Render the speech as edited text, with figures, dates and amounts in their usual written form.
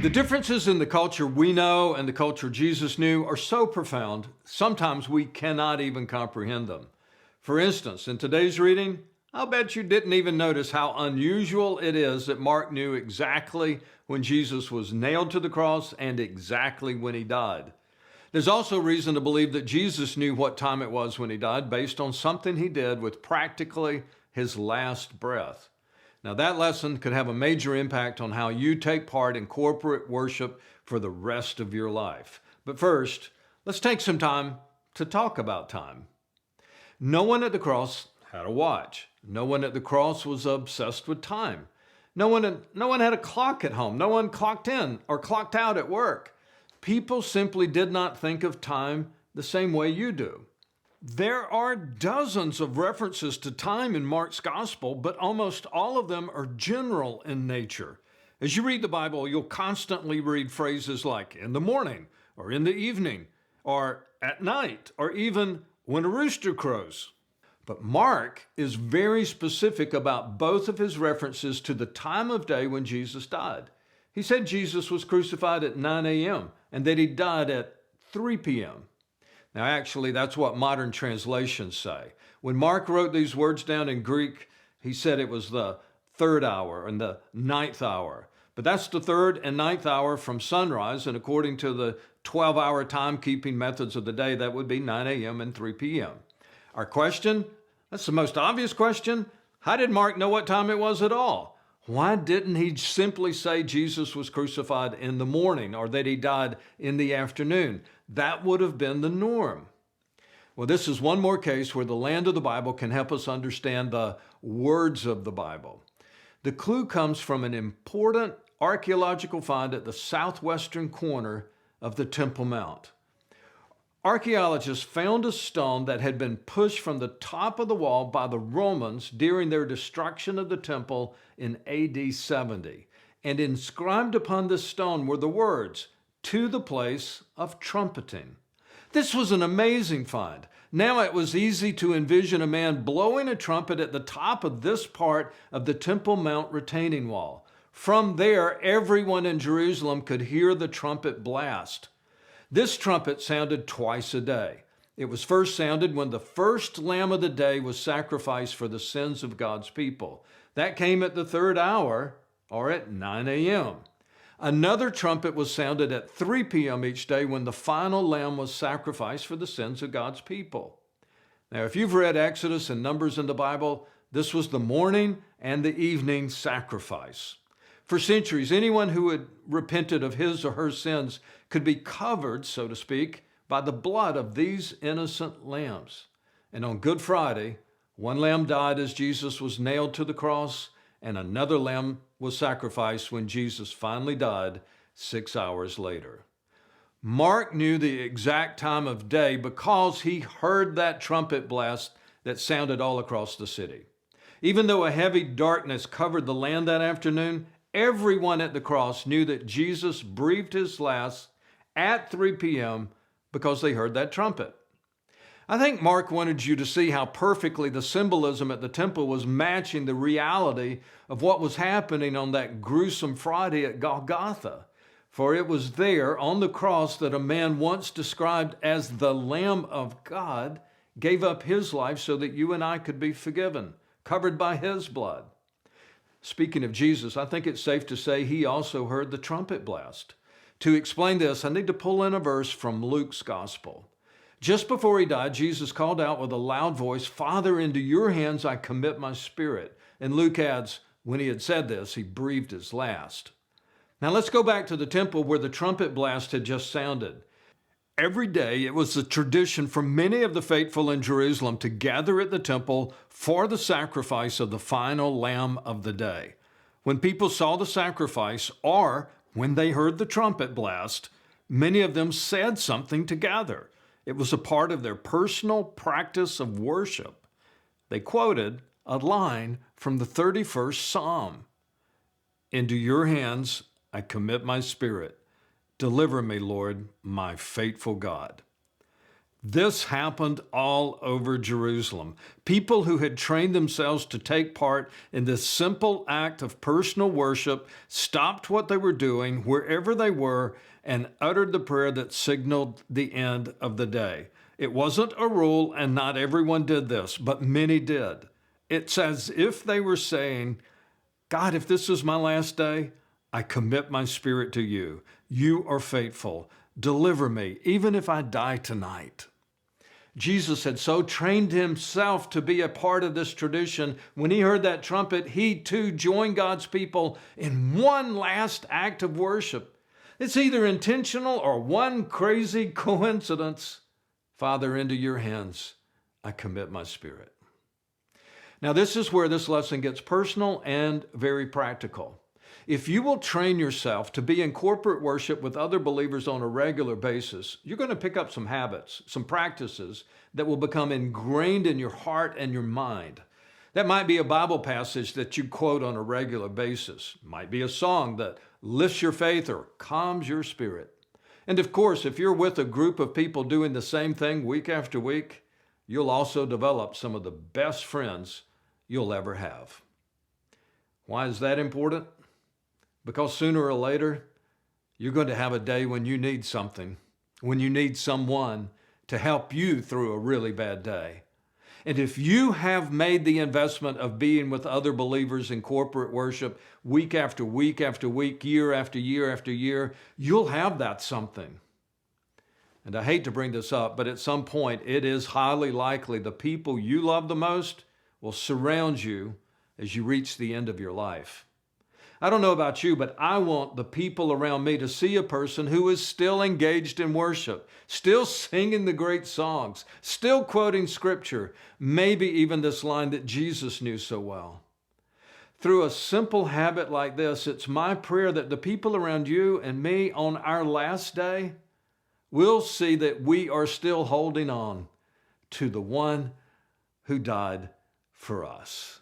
The differences in the culture we know and the culture Jesus knew are so profound, sometimes we cannot even comprehend them. For instance, in today's reading, I'll bet you didn't even notice how unusual it is that Mark knew exactly when Jesus was nailed to the cross and exactly when he died. There's also reason to believe that Jesus knew what time it was when he died based on something he did with practically his last breath. Now, that lesson could have a major impact on how you take part in corporate worship for the rest of your life. But first, let's take some time to talk about time. No one at the cross had a watch. No one at the cross was obsessed with time. No one had a clock at home. No one clocked in or clocked out at work. People simply did not think of time the same way you do. There are dozens of references to time in Mark's gospel, but almost all of them are general in nature. As you read the Bible, you'll constantly read phrases like in the morning, or in the evening, or at night, or even when a rooster crows. But Mark is very specific about both of his references to the time of day when Jesus died. He said Jesus was crucified at 9 a.m. and that he died at 3 p.m. Now, actually, that's what modern translations say. When Mark wrote these words down in Greek, he said it was the third hour and the ninth hour. But that's the third and ninth hour from sunrise, and according to the 12-hour timekeeping methods of the day, that would be 9 a.m. and 3 p.m. Our question, that's the most obvious question. How did Mark know what time it was at all? Why didn't he simply say Jesus was crucified in the morning or that he died in the afternoon? That would have been the norm. Well, this is one more case where the land of the Bible can help us understand the words of the Bible. The clue comes from an important archaeological find at the southwestern corner of the Temple Mount. Archaeologists found a stone that had been pushed from the top of the wall by the Romans during their destruction of the temple in AD 70. And inscribed upon this stone were the words, "To the place of trumpeting." This was an amazing find. Now it was easy to envision a man blowing a trumpet at the top of this part of the Temple Mount retaining wall. From there, everyone in Jerusalem could hear the trumpet blast. This trumpet sounded twice a day. It was first sounded when the first lamb of the day was sacrificed for the sins of God's people. That came at the third hour, or at 9 a.m. Another trumpet was sounded at 3 p.m. each day when the final lamb was sacrificed for the sins of God's people. Now, if you've read Exodus and Numbers in the Bible, this was the morning and the evening sacrifice. For centuries, anyone who had repented of his or her sins could be covered, so to speak, by the blood of these innocent lambs. And on Good Friday, one lamb died as Jesus was nailed to the cross, and another lamb was sacrificed when Jesus finally died 6 hours later. Mark knew the exact time of day because he heard that trumpet blast that sounded all across the city. Even though a heavy darkness covered the land that afternoon, everyone at the cross knew that Jesus breathed his last at 3 p.m. because they heard that trumpet. I think Mark wanted you to see how perfectly the symbolism at the temple was matching the reality of what was happening on that gruesome Friday at Golgotha. For it was there on the cross that a man once described as the Lamb of God gave up his life so that you and I could be forgiven, covered by his blood. Speaking of Jesus, I think it's safe to say he also heard the trumpet blast. To explain this, I need to pull in a verse from Luke's gospel. Just before he died, Jesus called out with a loud voice, "Father, into your hands I commit my spirit." And Luke adds, when he had said this, he breathed his last. Now let's go back to the temple where the trumpet blast had just sounded. Every day, it was the tradition for many of the faithful in Jerusalem to gather at the temple for the sacrifice of the final lamb of the day. When people saw the sacrifice, or when they heard the trumpet blast, many of them said something together. It was a part of their personal practice of worship. They quoted a line from the 31st Psalm. "Into your hands I commit my spirit. Deliver me, Lord, my faithful God." This happened all over Jerusalem. People who had trained themselves to take part in this simple act of personal worship stopped what they were doing wherever they were and uttered the prayer that signaled the end of the day. It wasn't a rule, and not everyone did this, but many did. It's as if they were saying, God, if this is my last day, I commit my spirit to you. You are faithful. Deliver me, even if I die tonight. Jesus had so trained himself to be a part of this tradition. When he heard that trumpet, he too joined God's people in one last act of worship. It's either intentional or one crazy coincidence. Father, into your hands I commit my spirit. Now, this is where this lesson gets personal and very practical. If you will train yourself to be in corporate worship with other believers on a regular basis, you're going to pick up some habits, some practices that will become ingrained in your heart and your mind. That might be a Bible passage that you quote on a regular basis. It might be a song that lifts your faith or calms your spirit. And of course, if you're with a group of people doing the same thing week after week, you'll also develop some of the best friends you'll ever have. Why is that important? Because sooner or later, you're going to have a day when you need something, when you need someone to help you through a really bad day. And if you have made the investment of being with other believers in corporate worship week after week after week, year after year after year, you'll have that something. And I hate to bring this up, but at some point, it is highly likely the people you love the most will surround you as you reach the end of your life. I don't know about you, but I want the people around me to see a person who is still engaged in worship, still singing the great songs, still quoting scripture, maybe even this line that Jesus knew so well. Through a simple habit like this, it's my prayer that the people around you and me on our last day will see that we are still holding on to the one who died for us.